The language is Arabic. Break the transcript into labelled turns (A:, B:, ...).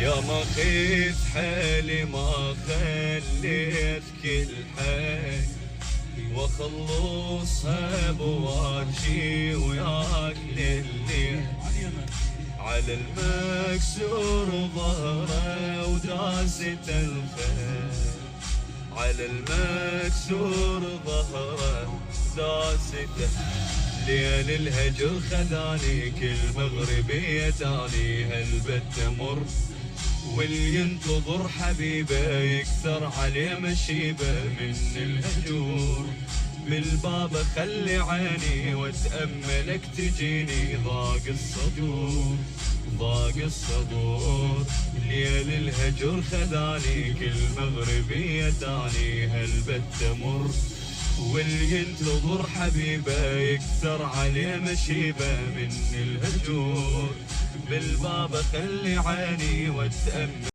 A: يا ما خيت حالي ما خليت كل حي واخلصها بواجي وياك للي على المكسور ظهره وداسة الخيل، على المكسور ظهره داسته. ليل الهجر خذاني كل مغربية تاني هالبت تمر، واللي ينتظر حبيبه يكثر عليه مشيبه من الهجور. بالباب خلي عيني واتأملك تجيني ضاق الصدور، ضاق الصدور. ليل الهجر خذاني كل مغربية تاني هالبت تمر، واللي ينتظر حبيبه يكثر عليه مشيبه من الهجور. بالباب خلي عيني واتأمل